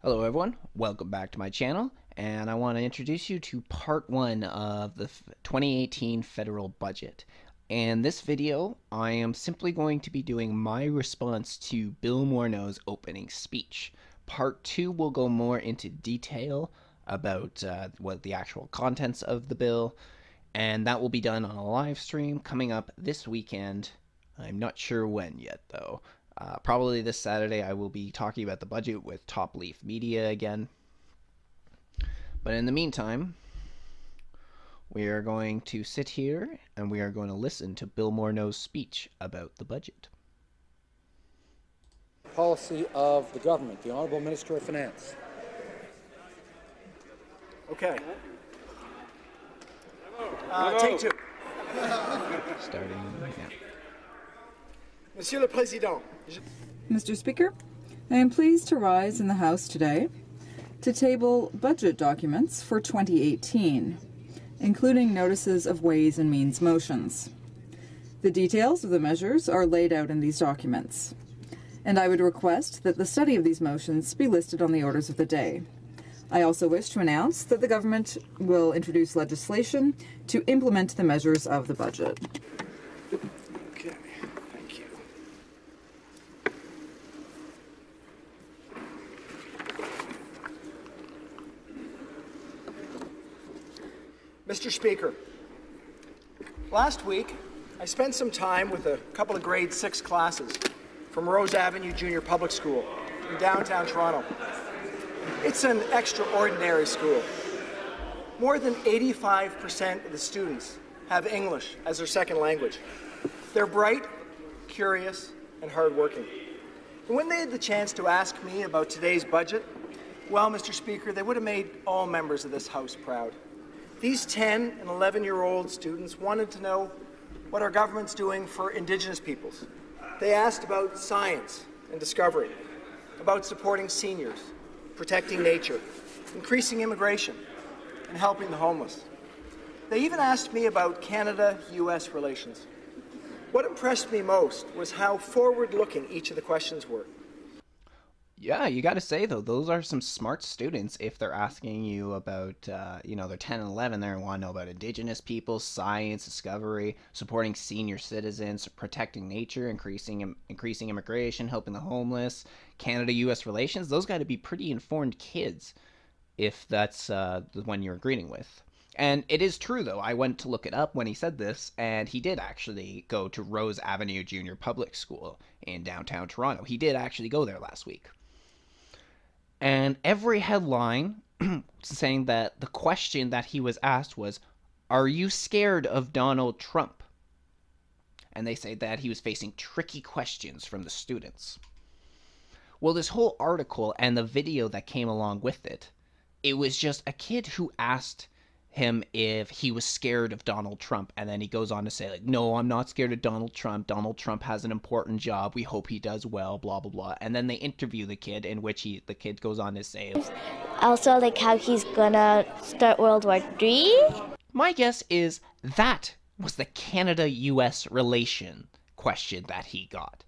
Hello everyone, welcome back to my channel, and I want to introduce you to part 1 of the 2018 federal budget. In this video, I am simply going to be doing my response to Bill Morneau's opening speech. Part 2 will go more into detail about what the actual contents of the bill, and that will be done on a live stream coming up this weekend. I'm not sure when yet though. Probably this Saturday I will be talking about the budget with Top Leaf Media again. But in the meantime, we are going to sit here and we are going to listen to Bill Morneau's speech about the budget. Policy of the government, the Honourable Minister of Finance. Okay. Take two. Starting now. Monsieur le Président. Mr. Speaker, I am pleased to rise in the House today to table budget documents for 2018, including notices of Ways and Means motions. The details of the measures are laid out in these documents, and I would request that the study of these motions be listed on the orders of the day. I also wish to announce that the government will introduce legislation to implement the measures of the budget. Okay, thank you. Mr. Speaker, last week I spent some time with a couple of grade 6 classes from Rose Avenue Junior Public School in downtown Toronto. It's an extraordinary school. More than 85% of the students have English as their second language. They're bright, curious, and hardworking. And when they had the chance to ask me about today's budget, well, Mr. Speaker, they would have made all members of this House proud. These 10 and 11-year-old students wanted to know what our government's doing for Indigenous peoples. They asked about science and discovery, about supporting seniors, protecting nature, increasing immigration, and helping the homeless. They even asked me about Canada-US relations. What impressed me most was how forward-looking each of the questions were. Yeah, you got to say though, those are some smart students if they're asking you about, they're 10 and 11 there and want to know about Indigenous people, science, discovery, supporting senior citizens, protecting nature, increasing immigration, helping the homeless, Canada-US relations. Those got to be pretty informed kids if that's the one you're agreeing with. And it is true, though. I went to look it up when he said this, and he did actually go to Rose Avenue Junior Public School in downtown Toronto. He did actually go there last week. And every headline saying that the question that he was asked was, "Are you scared of Donald Trump?" And they say that he was facing tricky questions from the students. Well, this whole article and the video that came along with it, it was just a kid who asked him if he was scared of Donald Trump, and then he goes on to say, like, no, I'm not scared of Donald Trump. Donald Trump has an important job. We hope he does well, blah, blah, blah. And then they interview the kid, in which the kid goes on to say, also, like how he's gonna start World War III. My guess is that was the Canada-US relation question that he got.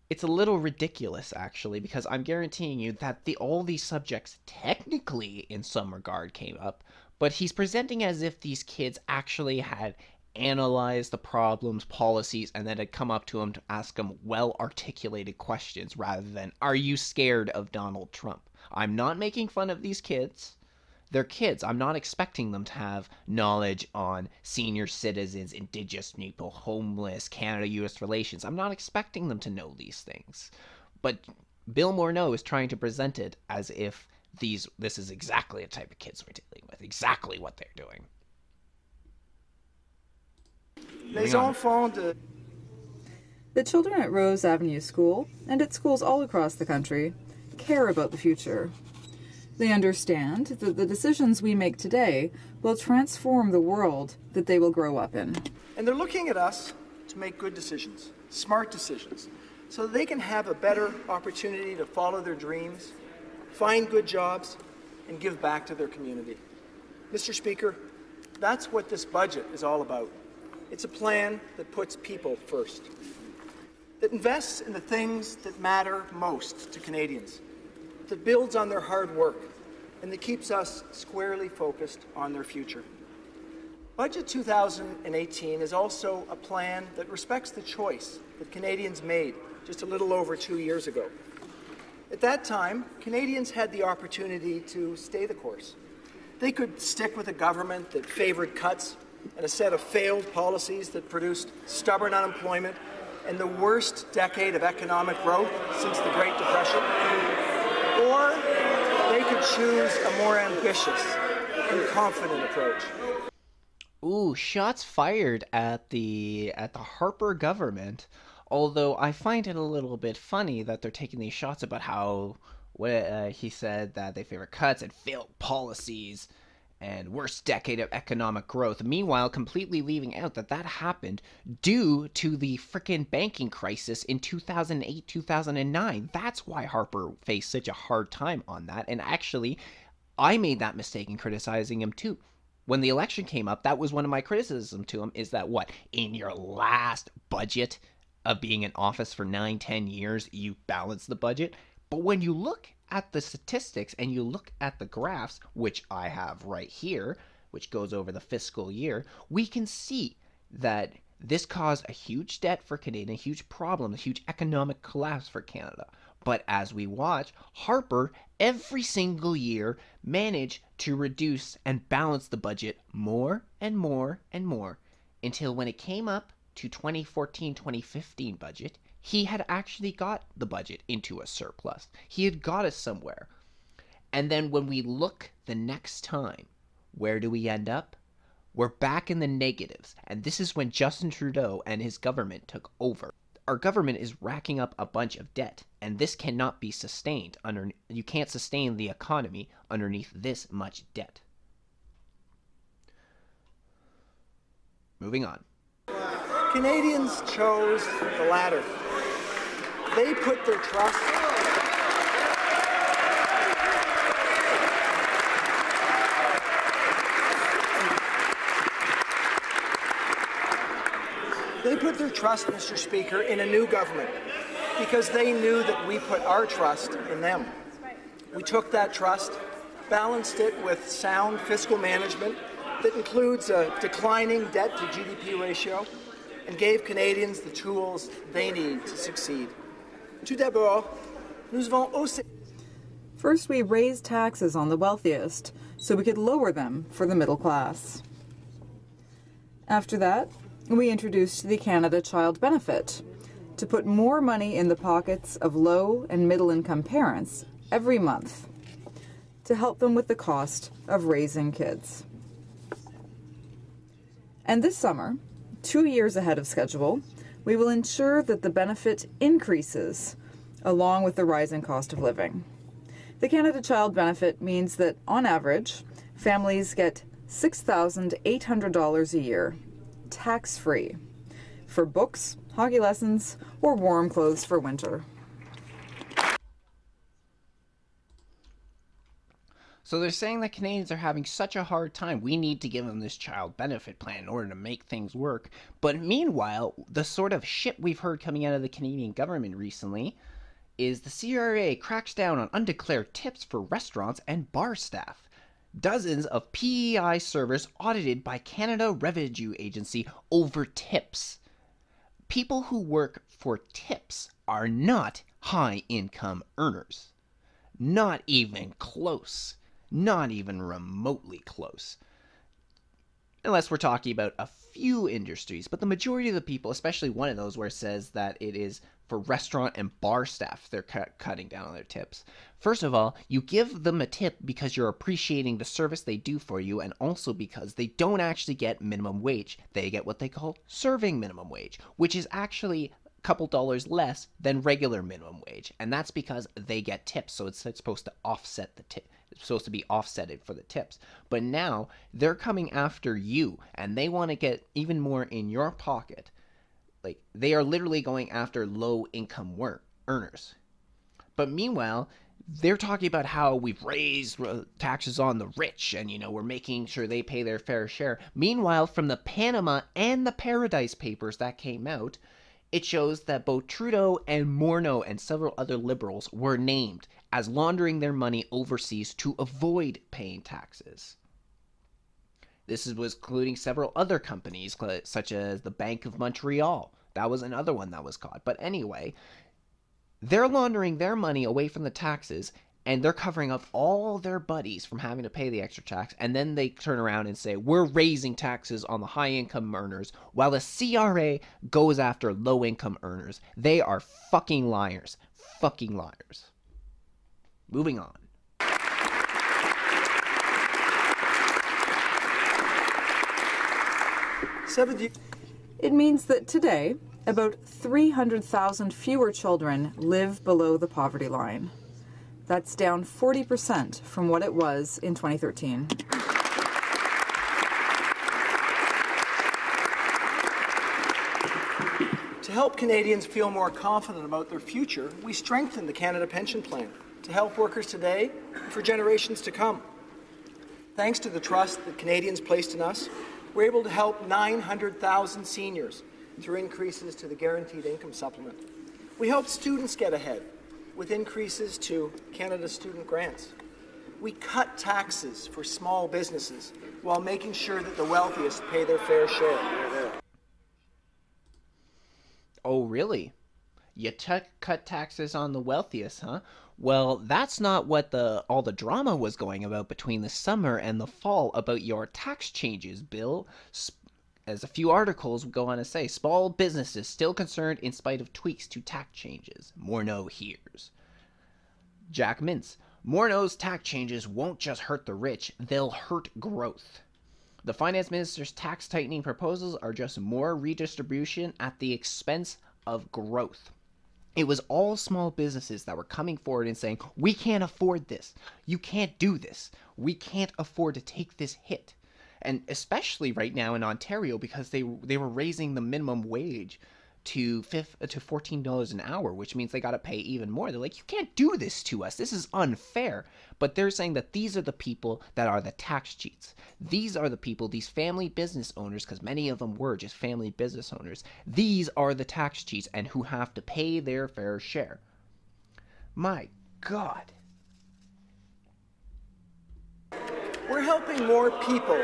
It's a little ridiculous, actually, because I'm guaranteeing you that all these subjects technically, in some regard, came up, but he's presenting as if these kids actually had analyzed the problems, policies, and then had come up to him to ask him well-articulated questions rather than, "Are you scared of Donald Trump?" I'm not making fun of these kids. They're kids. I'm not expecting them to have knowledge on senior citizens, Indigenous people, homeless, Canada-US relations. I'm not expecting them to know these things. But Bill Morneau is trying to present it as if this is exactly the type of kids we're dealing with, exactly what they're doing. Les enfants de... The children at Rose Avenue School, and at schools all across the country, care about the future. They understand that the decisions we make today will transform the world that they will grow up in. And they're looking at us to make good decisions, smart decisions, so that they can have a better opportunity to follow their dreams, find good jobs, and give back to their community. Mr. Speaker, that's what this budget is all about. It's a plan that puts people first. that invests in the things that matter most to Canadians, that builds on their hard work, and that keeps us squarely focused on their future. Budget 2018 is also a plan that respects the choice that Canadians made just a little over 2 years ago. At that time, Canadians had the opportunity to stay the course. They could stick with a government that favoured cuts and a set of failed policies that produced stubborn unemployment and the worst decade of economic growth since the Great Depression. Or they could choose a more ambitious and confident approach. Ooh, shots fired at the Harper government. Although I find it a little bit funny that they're taking these shots about how he said that they favor cuts and failed policies and worst decade of economic growth. Meanwhile, completely leaving out that happened due to the frickin' banking crisis in 2008, 2009. That's why Harper faced such a hard time on that. And actually, I made that mistake in criticizing him too. When the election came up, that was one of my criticisms to him, is that what? In your last budget of being in office for 9-10 years, you balance the budget. But when you look at the statistics and you look at the graphs, which I have right here, which goes over the fiscal year, we can see that this caused a huge debt for Canada, a huge problem, a huge economic collapse for Canada. But as we watch, Harper every single year managed to reduce and balance the budget more and more and more until when it came up to 2014-2015 budget, he had actually got the budget into a surplus. He had got us somewhere. And then when we look the next time, where do we end up? We're back in the negatives. And this is when Justin Trudeau and his government took over. Our government is racking up a bunch of debt, and this cannot be sustained. You can't sustain the economy underneath this much debt. Moving on. Canadians chose the latter. They put their trust Mr. Speaker, in a new government because they knew that we put our trust in them. We took that trust, balanced it with sound fiscal management that includes a declining debt to GDP ratio, and gave Canadians the tools they need to succeed. Tout d'abord, nous avons aussi... First, we raised taxes on the wealthiest so we could lower them for the middle class. After that, we introduced the Canada Child Benefit to put more money in the pockets of low and middle-income parents every month to help them with the cost of raising kids. And this summer, 2 years ahead of schedule, we will ensure that the benefit increases along with the rising cost of living. The Canada Child Benefit means that, on average, families get $6,800 a year, tax-free, for books, hockey lessons, or warm clothes for winter. So they're saying that Canadians are having such a hard time, we need to give them this child benefit plan in order to make things work. But meanwhile, the sort of shit we've heard coming out of the Canadian government recently is the CRA cracks down on undeclared tips for restaurants and bar staff. Dozens of PEI servers audited by Canada Revenue Agency over tips. People who work for tips are not high-income earners. Not even close. Not even remotely close. Unless we're talking about a few industries. But the majority of the people, especially one of those where it says that it is for restaurant and bar staff they're cutting down on their tips. First of all, you give them a tip because you're appreciating the service they do for you, and also because they don't actually get minimum wage. They get what they call serving minimum wage, which is actually a couple dollars less than regular minimum wage. And that's because they get tips, so it's supposed to offset the tip. It's supposed to be offsetted for the tips. But now they're coming after you, and they want to get even more in your pocket. Like, they are literally going after low-income earners. But meanwhile, they're talking about how we've raised taxes on the rich and, we're making sure they pay their fair share. Meanwhile, from the Panama and the Paradise Papers that came out, It shows that both Trudeau and Morneau and several other liberals were named as laundering their money overseas to avoid paying taxes. This was including several other companies, such as the Bank of Montreal. That was another one that was caught. But anyway, they're laundering their money away from the taxes, and they're covering up all their buddies from having to pay the extra tax. And then they turn around and say, we're raising taxes on the high-income earners, while the CRA goes after low-income earners. They are fucking liars. Fucking liars. Moving on. It means that today, about 300,000 fewer children live below the poverty line. That's down 40% from what it was in 2013. To help Canadians feel more confident about their future, we strengthened the Canada Pension Plan to help workers today and for generations to come. Thanks to the trust that Canadians placed in us, we're able to help 900,000 seniors through increases to the Guaranteed Income Supplement. We helped students get ahead with increases to Canada's student grants. We cut taxes for small businesses while making sure that the wealthiest pay their fair share. Oh, really? You cut taxes on the wealthiest, huh? Well, that's not what all the drama was going about between the summer and the fall about your tax changes, Bill. As a few articles go on to say, small businesses still concerned in spite of tweaks to tax changes. Morneau hears. Jack Mintz. Morneau's tax changes won't just hurt the rich, they'll hurt growth. The finance minister's tax tightening proposals are just more redistribution at the expense of growth. It was all small businesses that were coming forward and saying, we can't afford this. You can't do this. We can't afford to take this hit. And especially right now in Ontario, because they were raising the minimum wage to $14 an hour, which means they got to pay even more. They're like, you can't do this to us. This is unfair. But they're saying that these are the people that are the tax cheats. These are the people, these family business owners, because many of them were just family business owners. These are the tax cheats and who have to pay their fair share. My God. We're helping more people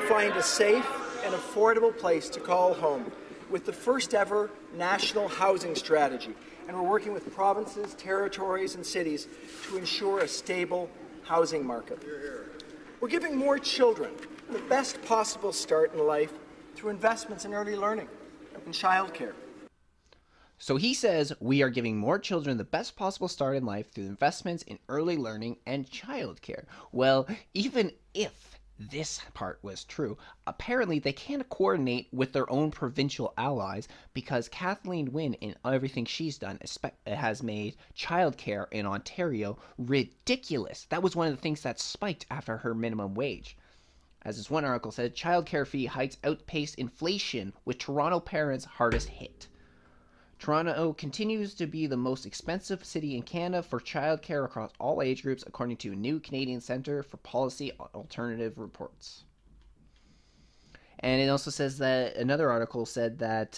find a safe and affordable place to call home with the first ever national housing strategy. And we're working with provinces, territories, and cities to ensure a stable housing market. We're giving more children the best possible start in life through investments in early learning and childcare. So he says we are giving more children the best possible start in life through investments in early learning and childcare. Well, even if this part was true, apparently they can't coordinate with their own provincial allies because Kathleen Wynne, in everything she's done, has made childcare in Ontario ridiculous. That was one of the things that spiked after her minimum wage. As this one article said, childcare fee hikes outpaced inflation, with Toronto parents hardest hit. Toronto continues to be the most expensive city in Canada for childcare across all age groups, according to a new Canadian Centre for Policy Alternative reports. And it also says that another article said that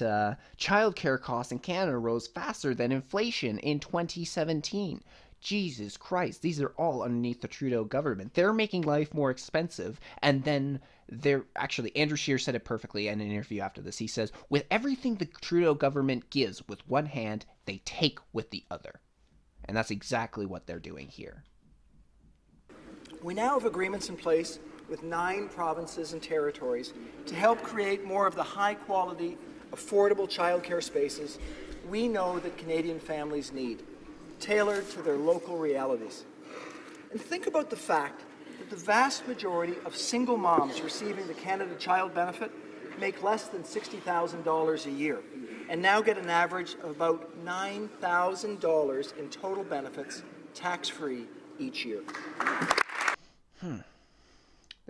childcare costs in Canada rose faster than inflation in 2017. Jesus Christ, these are all underneath the Trudeau government. They're making life more expensive, and then actually, Andrew Scheer said it perfectly in an interview after this. He says, with everything the Trudeau government gives with one hand, they take with the other. And that's exactly what they're doing here. We now have agreements in place with 9 provinces and territories to help create more of the high-quality, affordable childcare spaces we know that Canadian families need, tailored to their local realities. And think about the fact that the vast majority of single moms receiving the Canada Child Benefit make less than $60,000 a year and now get an average of about $9,000 in total benefits tax-free each year.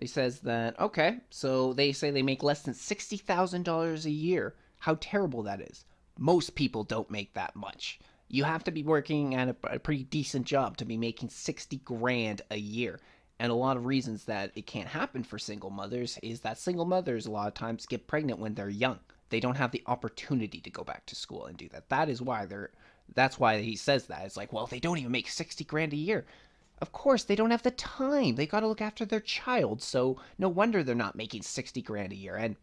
He says that, okay, so they say they make less than $60,000 a year. How terrible that is. Most people don't make that much. You have to be working at a pretty decent job to be making $60,000 a year. And a lot of reasons that it can't happen for single mothers is that single mothers a lot of times get pregnant when they're young. They don't have the opportunity to go back to school and do that. That's why he says that. It's like, well, they don't even make 60 grand a year. Of course, they don't have the time. They got to look after their child. So no wonder they're not making 60 grand a year. And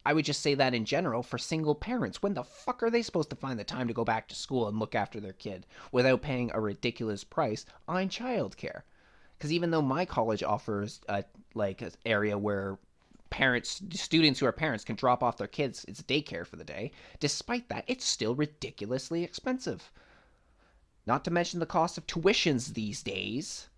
I would just say that in general for single parents. When the fuck are they supposed to find the time to go back to school and look after their kid without paying a ridiculous price on childcare? Because even though my college offers an area where students who are parents can drop off their kids, it's daycare for the day. Despite that, it's still ridiculously expensive. Not to mention the cost of tuitions these days.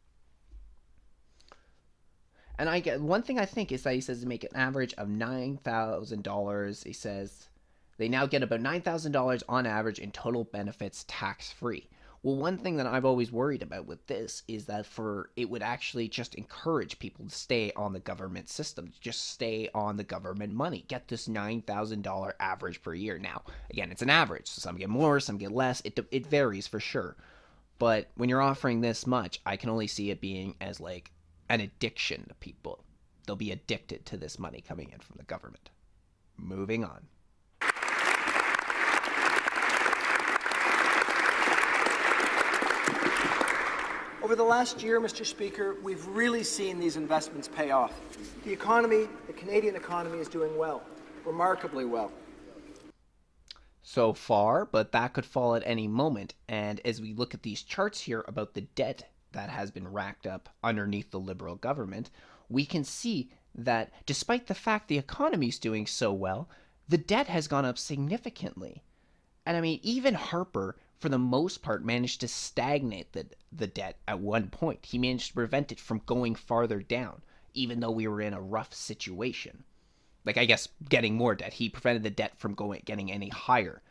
And I get one thing I think is that he says they make an average of $9,000. He says they now get about $9,000 on average in total benefits tax-free. Well, one thing that I've always worried about with this is that it would actually just encourage people to stay on the government system, just stay on the government money, get this $9,000 average per year. Now, again, it's an average, so some get more, some get less. It varies for sure. But when you're offering this much, I can only see it being as like an addiction to people. They'll be addicted to this money coming in from the government. Moving on. Over the last year, Mr. Speaker, we've really seen these investments pay off. The Canadian economy is doing well, remarkably well. So far, but that could fall at any moment. And as we look at these charts here about the debt that has been racked up underneath the Liberal government, we can see that despite the fact the economy is doing so well, the debt has gone up significantly. And I mean, even Harper, for the most part, managed to stagnate the debt at one point. He managed to prevent it from going farther down, even though we were in a rough situation. Like, I guess, getting more debt. He prevented the debt from getting any higher.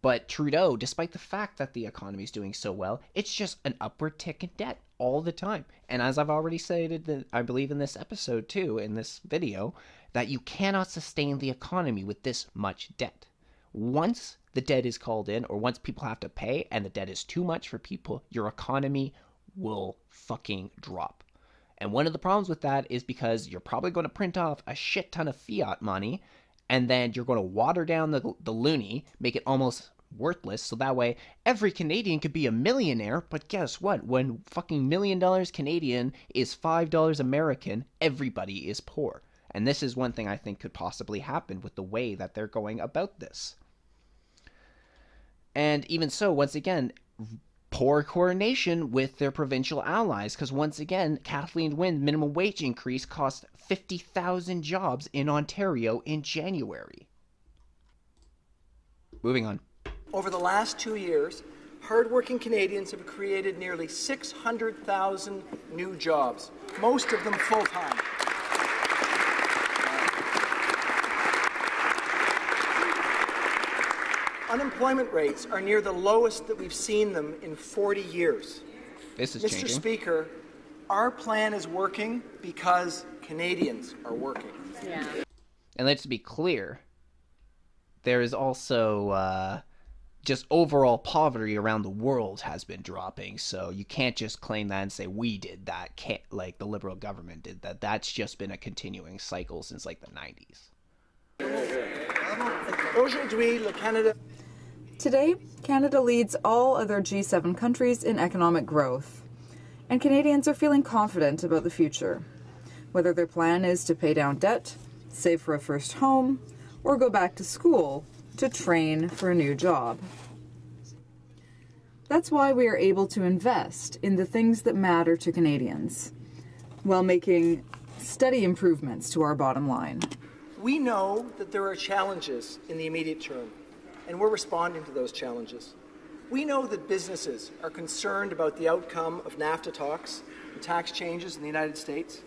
But Trudeau, despite the fact that the economy is doing so well, it's just an upward tick in debt all the time. And as I've already stated, I believe in this episode too, in this video, that you cannot sustain the economy with this much debt. Once the debt is called in, or once people have to pay and the debt is too much for people, your economy will fucking drop. And one of the problems with that is because you're probably going to print off a shit ton of fiat money, and then you're going to water down the loonie, make it almost worthless, so that way every Canadian could be a millionaire. But guess what? When fucking $1 million Canadian is $5 American, everybody is poor. And this is one thing I think could possibly happen with the way that they're going about this. And even so, once again, poor coordination with their provincial allies, because once again, Kathleen Wynne minimum wage increase cost 50,000 jobs in Ontario in January. Moving on. Over the last 2 years, hardworking Canadians have created nearly 600,000 new jobs, most of them full-time. Unemployment rates are near the lowest that we've seen them in 40 years. This is Mr. changing. Speaker, our plan is working because Canadians are working. Yeah. And let's be clear, there is also just overall poverty around the world has been dropping. So you can't just claim that and say we did that, like the Liberal government did that. That's just been a continuing cycle since like the 90s. Aujourd'hui, le Canada. Today, Canada leads all other G7 countries in economic growth, and Canadians are feeling confident about the future, whether their plan is to pay down debt, save for a first home, or go back to school to train for a new job. That's why we are able to invest in the things that matter to Canadians, while making steady improvements to our bottom line. We know that there are challenges in the immediate term, and we're responding to those challenges. We know that businesses are concerned about the outcome of NAFTA talks and tax changes in the United States.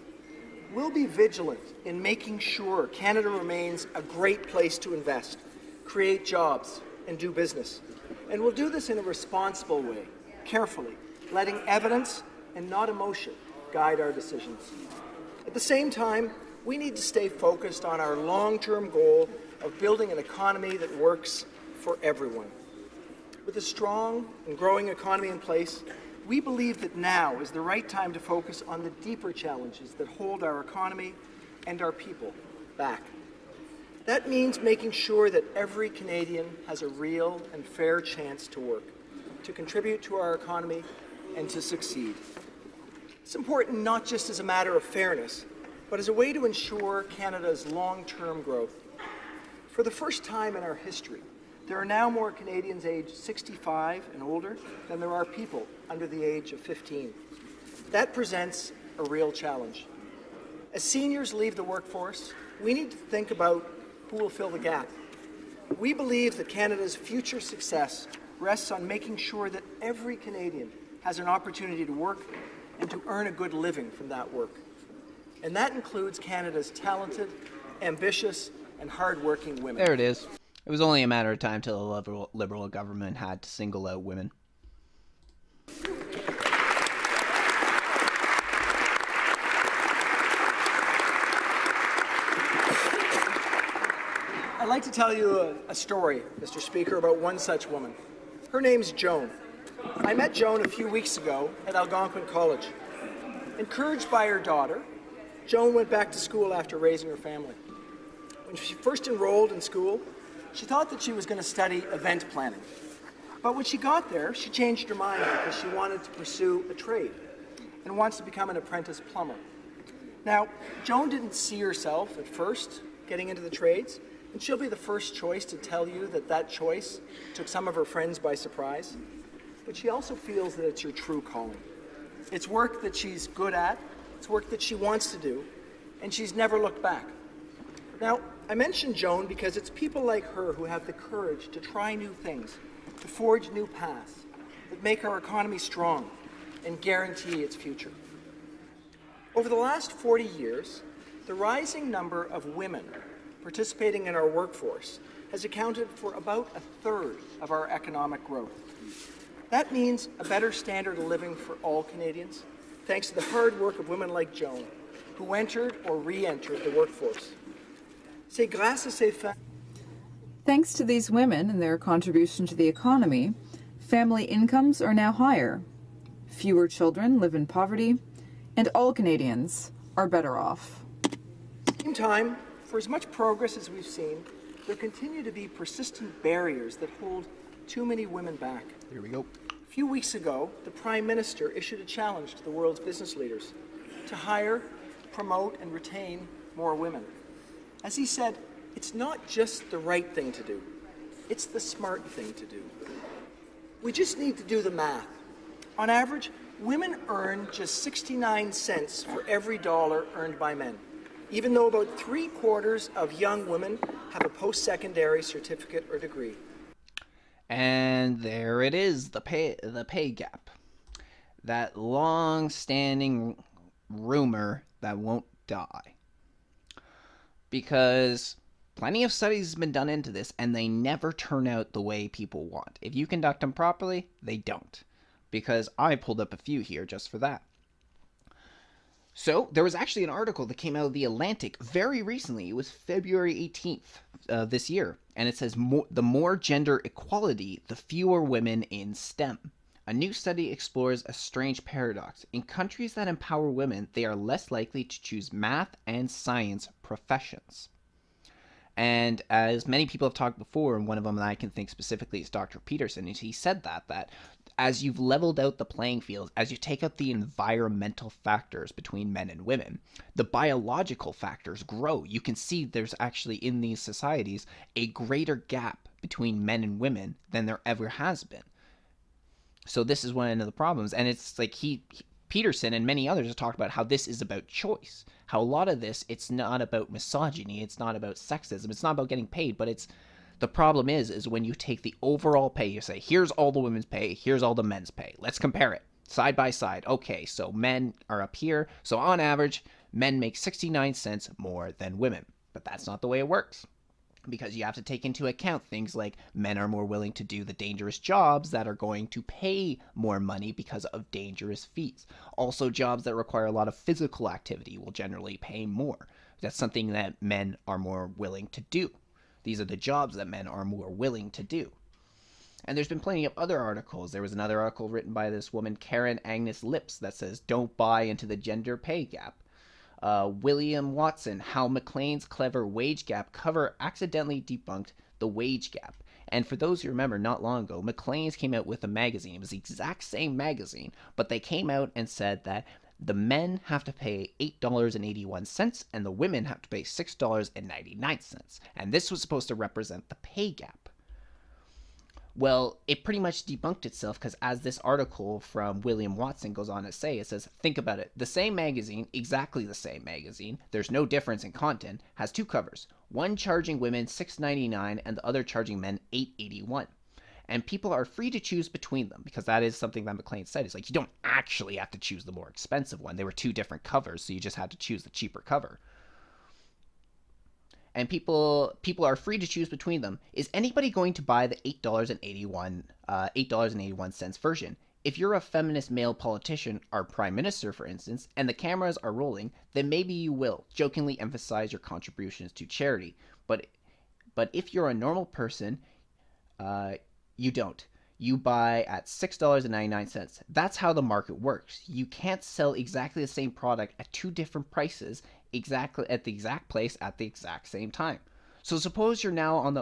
We'll be vigilant in making sure Canada remains a great place to invest, create jobs, and do business. And we'll do this in a responsible way, carefully, letting evidence and not emotion guide our decisions. At the same time, we need to stay focused on our long-term goal of building an economy that works for everyone. With a strong and growing economy in place, we believe that now is the right time to focus on the deeper challenges that hold our economy and our people back. That means making sure that every Canadian has a real and fair chance to work, to contribute to our economy, and to succeed. It's important not just as a matter of fairness, but as a way to ensure Canada's long-term growth. For the first time in our history, there are now more Canadians aged 65 and older than there are people under the age of 15. That presents a real challenge. As seniors leave the workforce, we need to think about who will fill the gap. We believe that Canada's future success rests on making sure that every Canadian has an opportunity to work and to earn a good living from that work. And that includes Canada's talented, ambitious, and hard-working women. There it is. It was only a matter of time till the Liberal government had to single out women. I'd like to tell you a story, Mr. Speaker, about one such woman. Her name's Joan. I met Joan a few weeks ago at Algonquin College. Encouraged by her daughter, Joan went back to school after raising her family. When she first enrolled in school, she thought that she was going to study event planning. But when she got there, she changed her mind because she wanted to pursue a trade and wants to become an apprentice plumber. Now, Joan didn't see herself at first getting into the trades, and she'll be the first choice to tell you that that choice took some of her friends by surprise. But she also feels that it's her true calling. It's work that she's good at, it's work that she wants to do, and she's never looked back. Now, I mention Joan because it's people like her who have the courage to try new things, to forge new paths that make our economy strong and guarantee its future. Over the last 40 years, the rising number of women participating in our workforce has accounted for about a third of our economic growth. That means a better standard of living for all Canadians, thanks to the hard work of women like Joan, who entered or re-entered the workforce. C'est grâce à ces femmes. Thanks to these women and their contribution to the economy, family incomes are now higher. Fewer children live in poverty, and all Canadians are better off. At the same time, for as much progress as we've seen, there continue to be persistent barriers that hold too many women back. Here we go. A few weeks ago, the Prime Minister issued a challenge to the world's business leaders to hire, promote, and retain more women. As he said, it's not just the right thing to do, it's the smart thing to do. We just need to do the math. On average, women earn just 69 cents for every dollar earned by men, even though about 3/4 of young women have a post-secondary certificate or degree. And there it is, the pay gap. That long-standing rumor that won't die. Because plenty of studies have been done into this, and they never turn out the way people want. If you conduct them properly, they don't. Because I pulled up a few here just for that. So, there was actually an article that came out of The Atlantic very recently. It was February 18th this year. And it says, the more gender equality, the fewer women in STEM. A new study explores a strange paradox. In countries that empower women, they are less likely to choose math and science professions. And as many people have talked before, and one of them that I can think specifically is Dr. Peterson, he said that as you've leveled out the playing field, as you take out the environmental factors between men and women, the biological factors grow. You can see there's actually in these societies a greater gap between men and women than there ever has been. So this is one of the problems, and it's like Peterson and many others have talked about how this is about choice. How a lot of this, it's not about misogyny, it's not about sexism, it's not about getting paid, but it's the problem is when you take the overall pay, you say, here's all the women's pay, here's all the men's pay. Let's compare it side by side. Okay, so men are up here. So on average, men make 69 cents more than women. But that's not the way it works. Because you have to take into account things like men are more willing to do the dangerous jobs that are going to pay more money because of dangerous feats. Also, jobs that require a lot of physical activity will generally pay more. That's something that men are more willing to do. These are the jobs that men are more willing to do. And there's been plenty of other articles. There was another article written by this woman, Karen Agnes Lips, that says, don't buy into the gender pay gap. William Watson, How Maclean's Clever Wage Gap cover accidentally debunked the wage gap. And for those who remember, not long ago, Maclean's came out with a magazine. It was the exact same magazine, but they came out and said that the men have to pay $8.81 and the women have to pay $6.99. And this was supposed to represent the pay gap. Well, it pretty much debunked itself because as this article from William Watson goes on to say, it says, think about it. The same magazine, exactly the same magazine, there's no difference in content, has two covers. One charging women $6.99 and the other charging men $8.81. And people are free to choose between them because that is something that Maclean said. It's like you don't actually have to choose the more expensive one. They were two different covers, so you just had to choose the cheaper cover. And people are free to choose between them. Is anybody going to buy the $8.81 version? If you're a feminist male politician, our prime minister, for instance, and the cameras are rolling, then maybe you will jokingly emphasize your contributions to charity. But if you're a normal person, you don't. You buy at $6.99. That's how the market works. You can't sell exactly the same product at two different prices exactly at the exact place at the exact same time. So suppose you're now in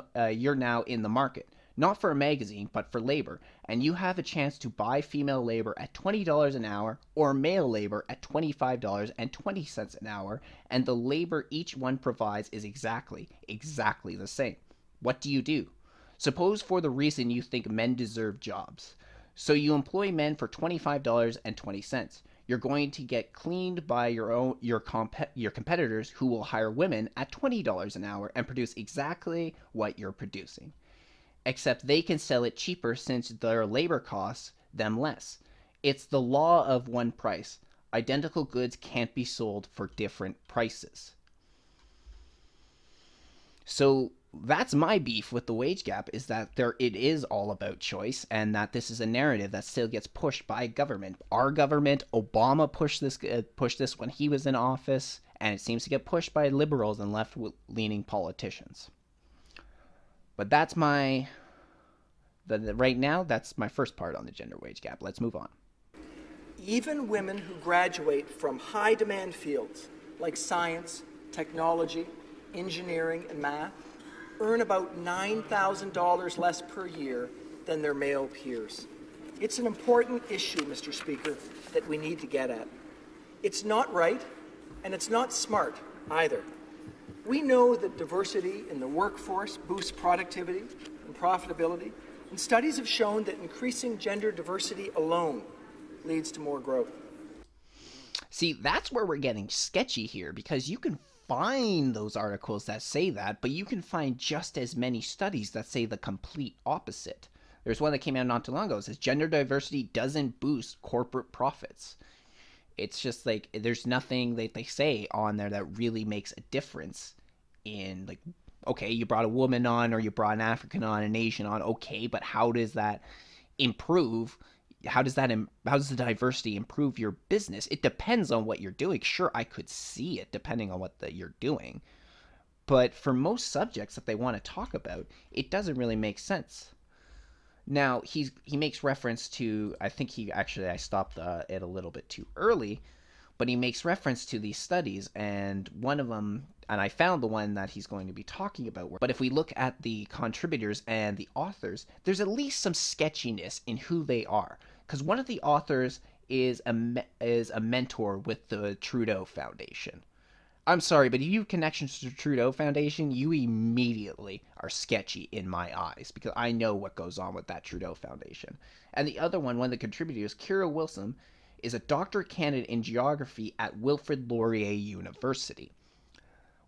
the market, not for a magazine, but for labor, and you have a chance to buy female labor at $20 an hour or male labor at $25.20 an hour, and the labor each one provides is exactly the same. What do? Suppose for the reason you think men deserve jobs. So you employ men for $25.20. You're going to get cleaned by your competitors who will hire women at $20 an hour and produce exactly what you're producing. Except they can sell it cheaper since their labor costs them less. It's the law of one price. Identical goods can't be sold for different prices. So that's my beef with the wage gap, is that it is all about choice, and that this is a narrative that still gets pushed by government. Our government, Obama pushed this when he was in office, and it seems to get pushed by liberals and left-leaning politicians. But that's right now, that's my first part on the gender wage gap. Let's move on. Even women who graduate from high-demand fields like science, technology, engineering, and math earn about $9,000 less per year than their male peers. It's an important issue, Mr. Speaker, that we need to get at. It's not right, and it's not smart either. We know that diversity in the workforce boosts productivity and profitability, and studies have shown that increasing gender diversity alone leads to more growth. See, that's where we're getting sketchy here, because you can find those articles that say that, but you can find just as many studies that say the complete opposite. There's one that came out not too long ago that says gender diversity doesn't boost corporate profits. It's just like there's nothing that they say on there that really makes a difference in, like, okay, you brought a woman on or you brought an African on, an Asian on, okay, but how does that improve? How does the diversity improve your business? It depends on what you're doing. Sure, I could see it depending on what you're doing. But for most subjects that they want to talk about, it doesn't really make sense. Now, he makes reference to, I think I stopped it a little bit too early, but he makes reference to these studies, and one of them, and I found the one that he's going to be talking about. But if we look at the contributors and the authors, there's at least some sketchiness in who they are. Because one of the authors is a mentor with the Trudeau Foundation. I'm sorry, but if you have connections to the Trudeau Foundation, you immediately are sketchy in my eyes, because I know what goes on with that Trudeau Foundation. And the other one of the contributors, Kira Wilson, is a doctorate candidate in geography at Wilfrid Laurier University.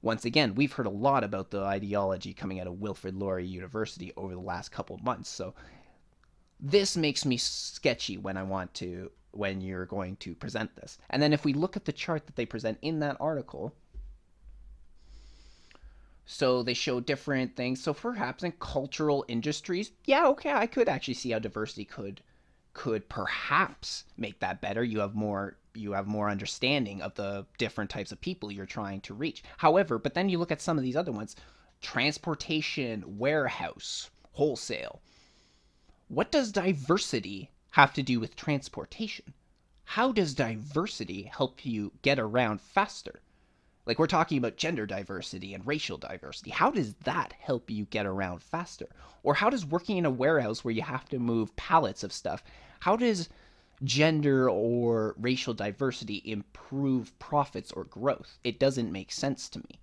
Once again, we've heard a lot about the ideology coming out of Wilfrid Laurier University over the last couple of months, so this makes me sketchy when you're going to present this. And then if we look at the chart that they present in that article, so they show different things. So perhaps in cultural industries, yeah, okay, I could actually see how diversity could perhaps make that better. You have more understanding of the different types of people you're trying to reach. However, but then you look at some of these other ones, transportation, warehouse, wholesale. What does diversity have to do with transportation? How does diversity help you get around faster? Like, we're talking about gender diversity and racial diversity. How does that help you get around faster? Or how does working in a warehouse where you have to move pallets of stuff, how does gender or racial diversity improve profits or growth? It doesn't make sense to me.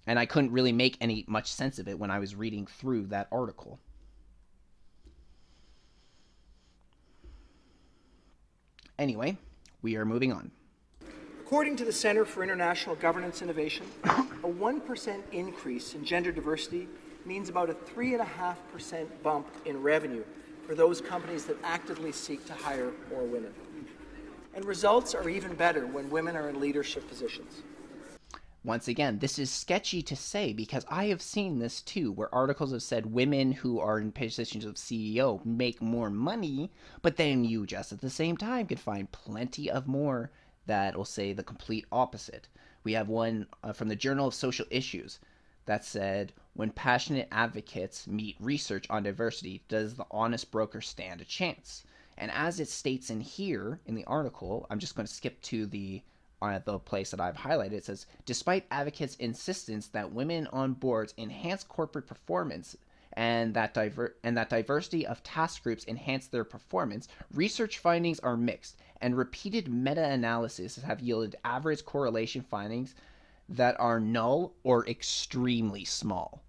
And I couldn't really make any much sense of it when I was reading through that article. Anyway, we are moving on. According to the Centre for International Governance Innovation, a 1% increase in gender diversity means about a 3.5% bump in revenue for those companies that actively seek to hire more women. And results are even better when women are in leadership positions. Once again, this is sketchy to say because I have seen this too, where articles have said women who are in positions of CEO make more money, but then you just at the same time could find plenty of more that will say the complete opposite. We have one from the Journal of Social Issues that said, when passionate advocates meet research on diversity, does the honest broker stand a chance? And as it states in here in the article, I'm just going to skip to the place that I've highlighted. It says, despite advocates' insistence that women on boards enhance corporate performance and that diversity of task groups enhance their performance, research findings are mixed, and repeated meta-analysis have yielded average correlation findings that are null or extremely small.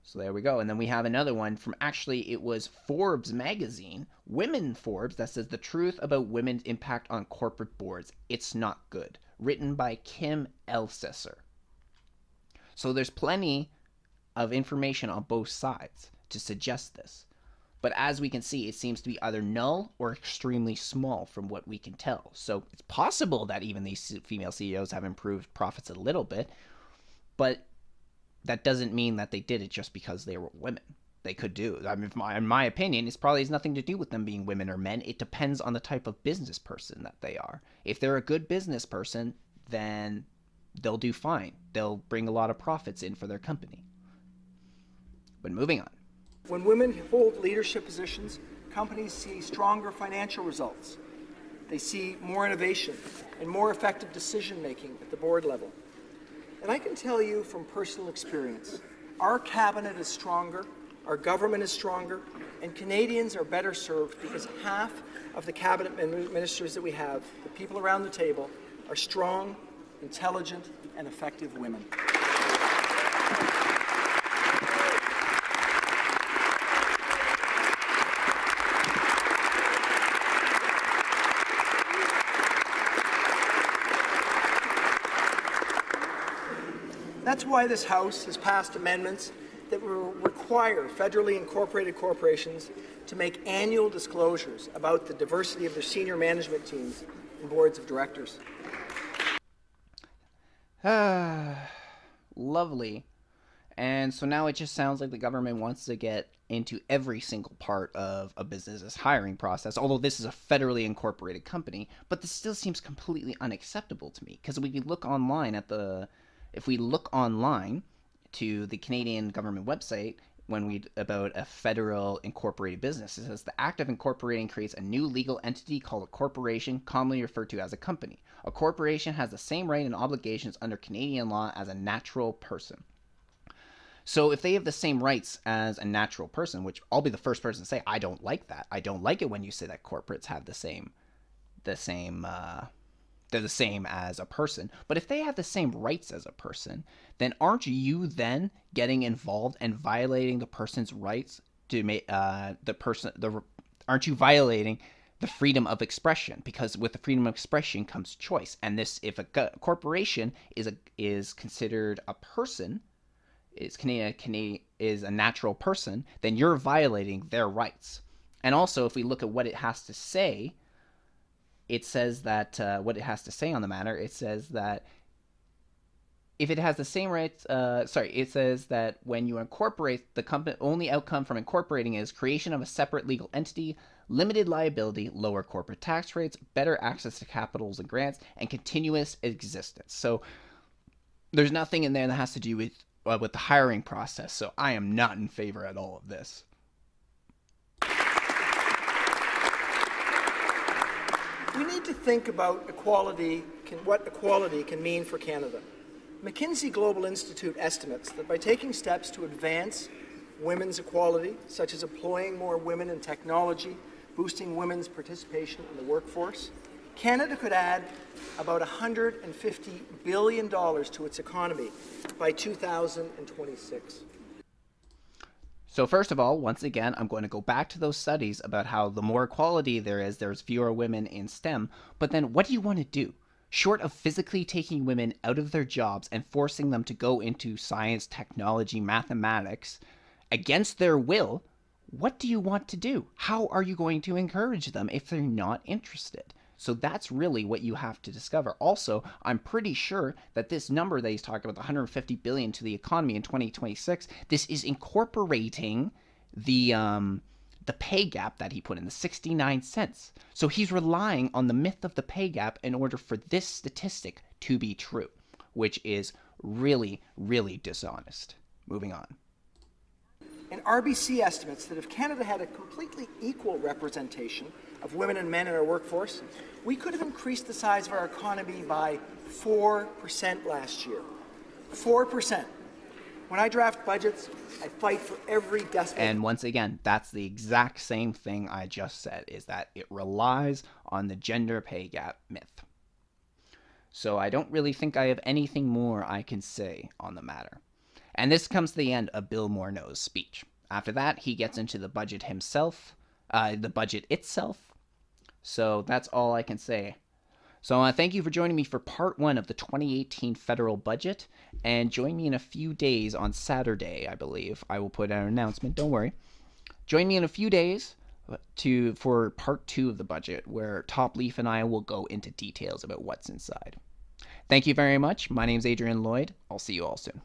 So there we go. And then we have another one from, actually, it was Forbes magazine, Women Forbes, that says the truth about women's impact on corporate boards. It's not good. Written by Kim Elsesser. So there's plenty of information on both sides to suggest this. But as we can see, it seems to be either null or extremely small from what we can tell. So it's possible that even these female CEOs have improved profits a little bit, but that doesn't mean that they did it just because they were women. They could do. I mean, in my opinion, it probably has nothing to do with them being women or men. It depends on the type of business person that they are. If they're a good business person, then they'll do fine. They'll bring a lot of profits in for their company. But moving on. When women hold leadership positions, companies see stronger financial results. They see more innovation and more effective decision-making at the board level. And I can tell you from personal experience, our cabinet is stronger, our government is stronger, and Canadians are better served because half of the cabinet ministers that we have, the people around the table, are strong, intelligent, and effective women. That's why this House has passed amendments that will require federally incorporated corporations to make annual disclosures about the diversity of their senior management teams and boards of directors. Lovely. And so now it just sounds like the government wants to get into every single part of a business's hiring process, although this is a federally incorporated company, but this still seems completely unacceptable to me, because if we look online to the Canadian government website about a federal incorporated business, it says the act of incorporating creates a new legal entity called a corporation, commonly referred to as a company. A corporation has the same right and obligations under Canadian law as a natural person. So if they have the same rights as a natural person, which I'll be the first person to say, I don't like that. I don't like it when you say that corporates have they're the same as a person. But if they have the same rights as a person, then aren't you then getting involved and violating the person's rights to make aren't you violating the freedom of expression? Because with the freedom of expression comes choice. And this, if a corporation is considered a person, is a natural person, then you're violating their rights. And also, if we look at what it has to say, it says that what it has to say on the matter, it says that if it has the same rights, it says that when you incorporate, the company only outcome from incorporating is creation of a separate legal entity, limited liability, lower corporate tax rates, better access to capitals and grants, and continuous existence. So there's nothing in there that has to do with the hiring process. So I am not in favor at all of this. We need to think about equality what equality can mean for Canada. McKinsey Global Institute estimates that by taking steps to advance women's equality, such as employing more women in technology, boosting women's participation in the workforce, Canada could add about $150 billion to its economy by 2026. So first of all, once again, I'm going to go back to those studies about how the more equality there is, there's fewer women in STEM. But then what do you want to do? Short of physically taking women out of their jobs and forcing them to go into science, technology, mathematics against their will, what do you want to do? How are you going to encourage them if they're not interested? So that's really what you have to discover. Also, I'm pretty sure that this number that he's talking about, the 150 billion to the economy in 2026, this is incorporating the pay gap that he put in, the 69 cents. So he's relying on the myth of the pay gap in order for this statistic to be true, which is really, really dishonest. Moving on. And RBC estimates that if Canada had a completely equal representation of women and men in our workforce, we could have increased the size of our economy by 4% last year. 4%. When I draft budgets, I fight for every decimal. And once again, that's the exact same thing I just said, is that it relies on the gender pay gap myth. So I don't really think I have anything more I can say on the matter. And this comes to the end of Bill Morneau's speech. After that, he gets into the budget himself, the budget itself. So that's all I can say. So thank you for joining me for part 1 of the 2018 federal budget. And join me in a few days on Saturday, I believe. I will put out an announcement, don't worry. Join me in a few days for part 2 of the budget, where Top Leaf and I will go into details about what's inside. Thank you very much. My name's Adrian Lloyd. I'll see you all soon.